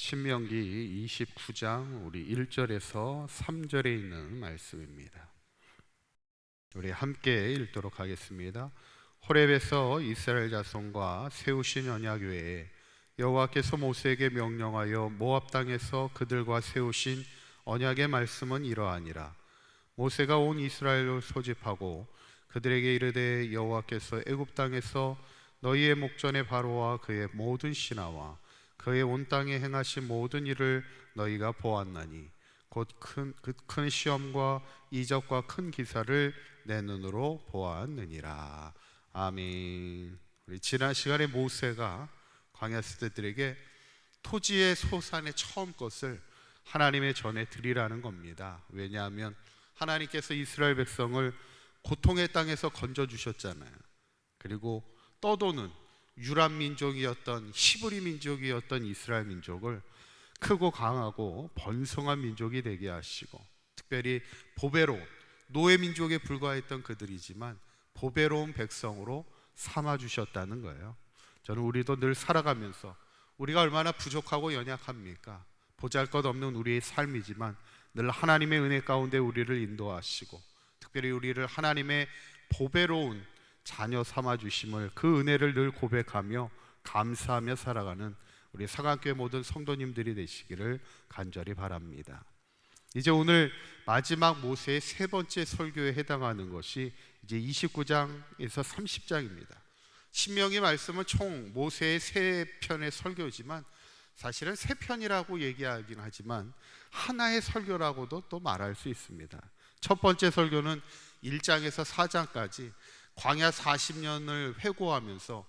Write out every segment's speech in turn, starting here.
신명기 29장 우리 1절에서 3절에 있는 말씀입니다. 우리 함께 읽도록 하겠습니다. 호렙에서 이스라엘 자손과 세우신 언약 외에 여호와께서 모세에게 명령하여 모압 땅에서 그들과 세우신 언약의 말씀은 이러하니라. 모세가 온 이스라엘을 소집하고 그들에게 이르되 여호와께서 애굽 땅에서 너희의 목전에 바로와 그의 모든 신하와 그의 온 땅에 행하신 모든 일을 너희가 보았나니 곧 큰 시험과 이적과 큰 기사를 내 눈으로 보았느니라. 아멘. 우리 지난 시간에 모세가 광야 세대들에게 토지의 소산의 처음 것을 하나님의 전에 드리라는 겁니다. 왜냐하면 하나님께서 이스라엘 백성을 고통의 땅에서 건져주셨잖아요. 그리고 떠도는 유람 민족이었던 히브리 민족이었던 이스라엘 민족을 크고 강하고 번성한 민족이 되게 하시고, 특별히 보배로운 노예 민족에 불과했던 그들이지만 보배로운 백성으로 삼아주셨다는 거예요. 저는 우리도 늘 살아가면서 우리가 얼마나 부족하고 연약합니까? 보잘것없는 우리의 삶이지만 늘 하나님의 은혜 가운데 우리를 인도하시고, 특별히 우리를 하나님의 보배로운 자녀 삼아주심을, 그 은혜를 늘 고백하며 감사하며 살아가는 우리 사강교회 모든 성도님들이 되시기를 간절히 바랍니다. 이제 오늘 마지막 모세의 세 번째 설교에 해당하는 것이 이제 29장에서 30장입니다. 신명기 말씀은 총 모세의 세 편의 설교지만 사실은 세 편이라고 얘기하긴 하지만 하나의 설교라고도 또 말할 수 있습니다. 첫 번째 설교는 1장에서 4장까지 광야 40년을 회고하면서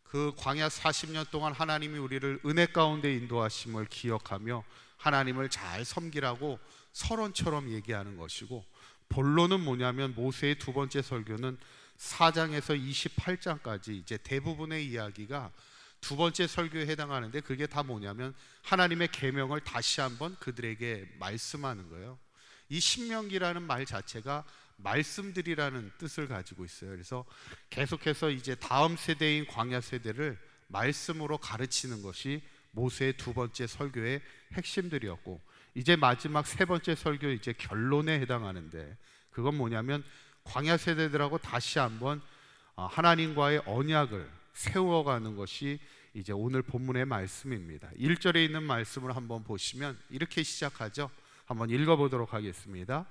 그 광야 40년 동안 하나님이 우리를 은혜 가운데 인도하심을 기억하며 하나님을 잘 섬기라고 서론처럼 얘기하는 것이고, 본론은 뭐냐면 모세의 두 번째 설교는 4장에서 28장까지 이제 대부분의 이야기가 두 번째 설교에 해당하는데, 그게 다 뭐냐면 하나님의 계명을 다시 한번 그들에게 말씀하는 거예요. 이 신명기라는 말 자체가 말씀들이라는 뜻을 가지고 있어요. 그래서 계속해서 이제 다음 세대인 광야 세대를 말씀으로 가르치는 것이 모세의 두 번째 설교의 핵심들이었고, 이제 마지막 세 번째 설교 이제 결론에 해당하는데, 그건 뭐냐면 광야 세대들하고 다시 한번 하나님과의 언약을 세워가는 것이 이제 오늘 본문의 말씀입니다. 1절에 있는 말씀을 한번 보시면 이렇게 시작하죠. 한번 읽어보도록 하겠습니다.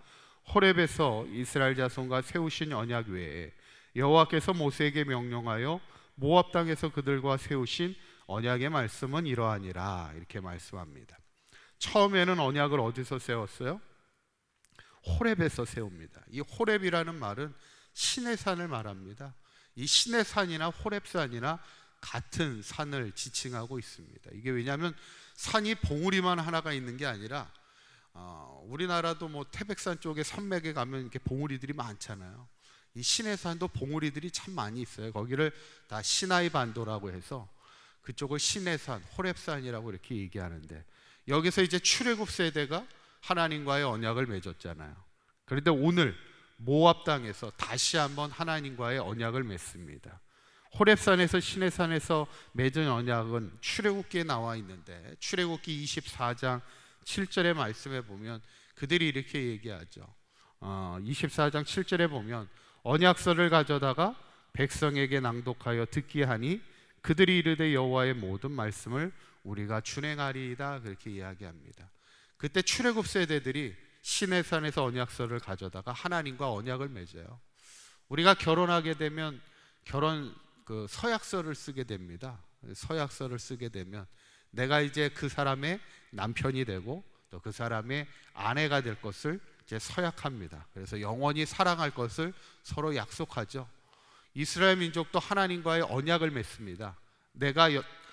호렙에서 이스라엘 자손과 세우신 언약 외에 여호와께서 모세에게 명령하여 모압 땅에서 그들과 세우신 언약의 말씀은 이러하니라. 이렇게 말씀합니다. 처음에는 언약을 어디서 세웠어요? 호렙에서 세웁니다. 이 호렙이라는 말은 신의 산을 말합니다. 이 신의 산이나 호렙산이나 같은 산을 지칭하고 있습니다. 이게 왜냐하면 산이 봉우리만 하나가 있는 게 아니라 우리나라도 뭐 태백산 쪽에 산맥에 가면 이렇게 봉우리들이 많잖아요. 이 시내산도 봉우리들이 참 많이 있어요. 거기를 다 시나이 반도라고 해서 그쪽을 시내산, 호렙산이라고 이렇게 얘기하는데, 여기서 이제 출애굽 세대가 하나님과의 언약을 맺었잖아요. 그런데 오늘 모압 땅에서 다시 한번 하나님과의 언약을 맺습니다. 호렙산에서 시내산에서 맺은 언약은 출애굽기에 나와 있는데, 출애굽기 24장 7절의 말씀에 보면 그들이 이렇게 얘기하죠. 24장 7절에 보면 언약서를 가져다가 백성에게 낭독하여 듣게 하니 그들이 이르되 여호와의 모든 말씀을 우리가 준행하리이다. 그렇게 이야기합니다. 그때 출애굽 세대들이 시내산에서 언약서를 가져다가 하나님과 언약을 맺어요. 우리가 결혼하게 되면 결혼 서약서를 쓰게 됩니다. 서약서를 쓰게 되면 내가 이제 그 사람의 남편이 되고 또 그 사람의 아내가 될 것을 이제 서약합니다. 그래서 영원히 사랑할 것을 서로 약속하죠. 이스라엘 민족도 하나님과의 언약을 맺습니다. 내가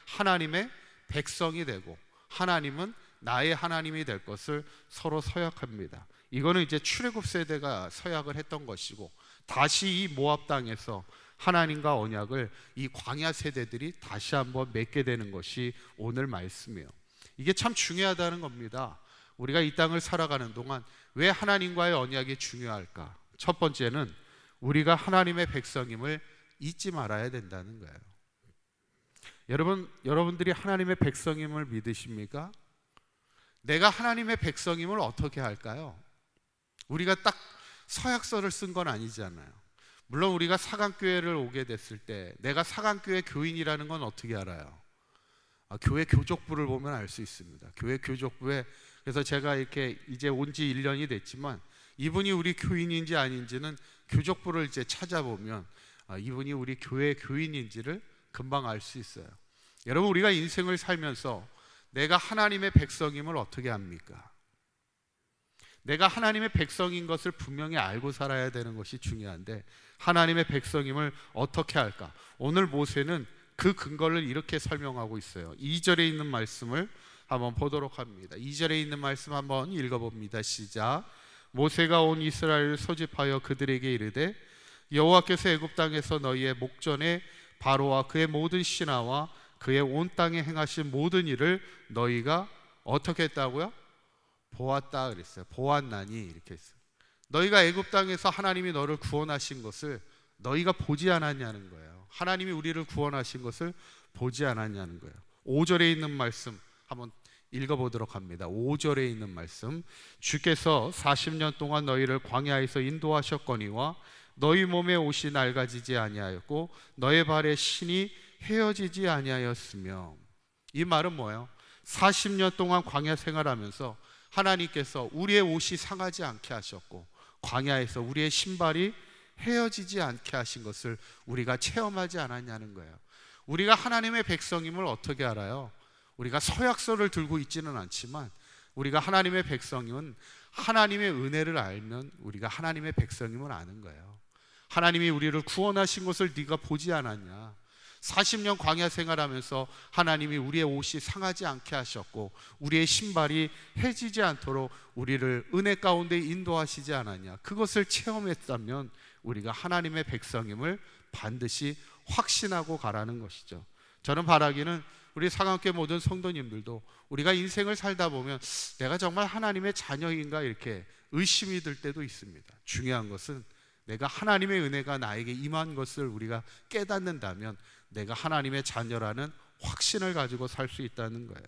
하나님의 백성이 되고 하나님은 나의 하나님이 될 것을 서로 서약합니다. 이거는 이제 출애굽 세대가 서약을 했던 것이고, 다시 이 모압 땅에서 하나님과 언약을 이 광야 세대들이 다시 한번 맺게 되는 것이 오늘 말씀이에요. 이게 참 중요하다는 겁니다. 우리가 이 땅을 살아가는 동안 왜 하나님과의 언약이 중요할까? 첫 번째는 우리가 하나님의 백성임을 잊지 말아야 된다는 거예요. 여러분들이 하나님의 백성임을 믿으십니까? 내가 하나님의 백성임을 어떻게 할까요? 우리가 딱 서약서를 쓴 건 아니잖아요. 물론 우리가 사강교회를 오게 됐을 때 내가 사강교회 교인이라는 건 어떻게 알아요? 교회 교족부를 보면 알 수 있습니다. 교회 교족부에, 그래서 제가 이렇게 이제 온 지 1년이 됐지만 이분이 우리 교인인지 아닌지는 교족부를 이제 찾아보면 이분이 우리 교회 교인인지를 금방 알 수 있어요. 여러분, 우리가 인생을 살면서 내가 하나님의 백성임을 어떻게 합니까? 내가 하나님의 백성인 것을 분명히 알고 살아야 되는 것이 중요한데, 하나님의 백성임을 어떻게 할까? 오늘 모세는 그 근거를 이렇게 설명하고 있어요. 2절에 있는 말씀을 한번 보도록 합니다. 2절에 있는 말씀 한번 읽어봅니다. 시작. 모세가 온 이스라엘을 소집하여 그들에게 이르되, 여호와께서 애굽 땅에서 너희의 목전에 바로와 그의 모든 신하와 그의 온 땅에 행하신 모든 일을 너희가 어떻게 했다고요? 보았다 그랬어요. 보았나니 이렇게 했어요. 너희가 애굽 땅에서 하나님이 너를 구원하신 것을 너희가 보지 않았냐는 거예요. 하나님이 우리를 구원하신 것을 보지 않았냐는 거예요. 5절에 있는 말씀 한번 읽어보도록 합니다. 5절에 있는 말씀. 주께서 40년 동안 너희를 광야에서 인도하셨거니와 너희 몸에 옷이 낡아지지 아니하였고 너희 발에 신이 헤어지지 아니하였으며. 이 말은 뭐예요? 40년 동안 광야 생활하면서 하나님께서 우리의 옷이 상하지 않게 하셨고 광야에서 우리의 신발이 헤어지지 않게 하신 것을 우리가 체험하지 않았냐는 거예요. 우리가 하나님의 백성임을 어떻게 알아요? 우리가 서약서를 들고 있지는 않지만 우리가 하나님의 백성임은 하나님의 은혜를 알면 우리가 하나님의 백성임을 아는 거예요. 하나님이 우리를 구원하신 것을 네가 보지 않았냐? 40년 광야 생활하면서 하나님이 우리의 옷이 상하지 않게 하셨고 우리의 신발이 해지지 않도록 우리를 은혜 가운데 인도하시지 않았냐? 그것을 체험했다면 우리가 하나님의 백성임을 반드시 확신하고 가라는 것이죠. 저는 바라기는 우리 사강교회 모든 성도님들도 우리가 인생을 살다 보면 내가 정말 하나님의 자녀인가 이렇게 의심이 들 때도 있습니다. 중요한 것은 내가 하나님의 은혜가 나에게 임한 것을 우리가 깨닫는다면 내가 하나님의 자녀라는 확신을 가지고 살 수 있다는 거예요.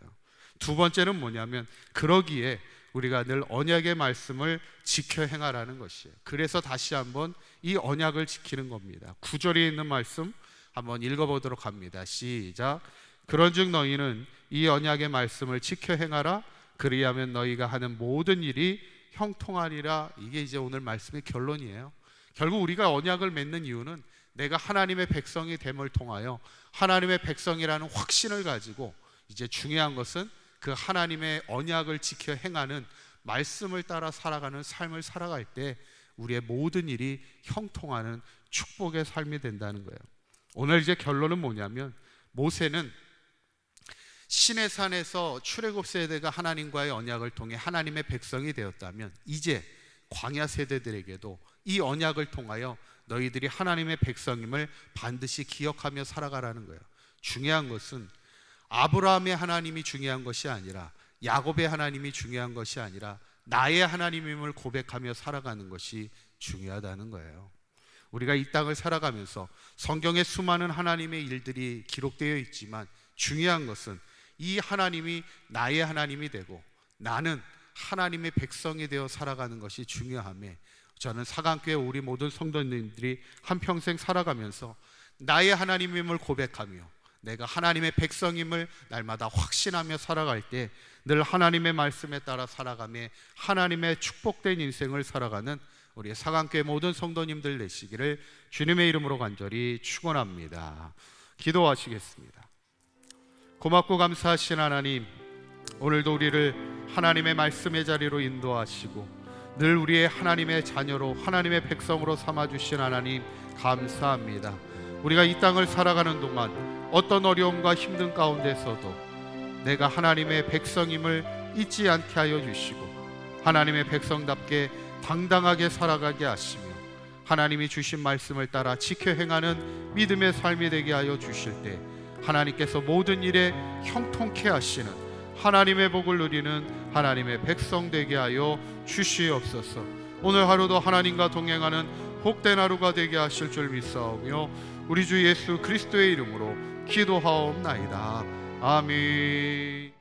두 번째는 뭐냐면 그러기에 우리가 늘 언약의 말씀을 지켜 행하라는 것이에요. 그래서 다시 한번 이 언약을 지키는 겁니다. 9절에 있는 말씀 한번 읽어보도록 합니다. 시작. 그런즉 너희는 이 언약의 말씀을 지켜 행하라. 그리하면 너희가 하는 모든 일이 형통하리라. 이게 이제 오늘 말씀의 결론이에요. 결국 우리가 언약을 맺는 이유는 내가 하나님의 백성이 됨을 통하여 하나님의 백성이라는 확신을 가지고 이제 중요한 것은 그 하나님의 언약을 지켜 행하는 말씀을 따라 살아가는 삶을 살아갈 때 우리의 모든 일이 형통하는 축복의 삶이 된다는 거예요. 오늘 이제 결론은 뭐냐면 모세는 시내산에서 출애굽 세대가 하나님과의 언약을 통해 하나님의 백성이 되었다면 이제 광야 세대들에게도 이 언약을 통하여 너희들이 하나님의 백성임을 반드시 기억하며 살아가라는 거예요. 중요한 것은 아브라함의 하나님이 중요한 것이 아니라 야곱의 하나님이 중요한 것이 아니라 나의 하나님임을 고백하며 살아가는 것이 중요하다는 거예요. 우리가 이 땅을 살아가면서 성경에 수많은 하나님의 일들이 기록되어 있지만 중요한 것은 이 하나님이 나의 하나님이 되고 나는 하나님의 백성이 되어 살아가는 것이 중요하며 저는 사강교회 우리 모든 성도님들이 한평생 살아가면서 나의 하나님임을 고백하며 내가 하나님의 백성임을 날마다 확신하며 살아갈 때 늘 하나님의 말씀에 따라 살아가며 하나님의 축복된 인생을 살아가는 우리 사강교회 모든 성도님들 되시기를 주님의 이름으로 간절히 축원합니다. 기도하시겠습니다. 고맙고 감사하신 하나님, 오늘도 우리를 하나님의 말씀의 자리로 인도하시고 늘 우리의 하나님의 자녀로 하나님의 백성으로 삼아주신 하나님 감사합니다. 우리가 이 땅을 살아가는 동안 어떤 어려움과 힘든 가운데서도 내가 하나님의 백성임을 잊지 않게 하여 주시고 하나님의 백성답게 당당하게 살아가게 하시며 하나님이 주신 말씀을 따라 지켜 행하는 믿음의 삶이 되게 하여 주실 때 하나님께서 모든 일에 형통케 하시는 하나님의 복을 누리는 하나님의 백성 되게 하여 주시옵소서. 오늘 하루도 하나님과 동행하는 복된 하루가 되게 하실 줄 믿사오며 우리 주 예수 그리스도의 이름으로 기도하옵나이다. 아멘.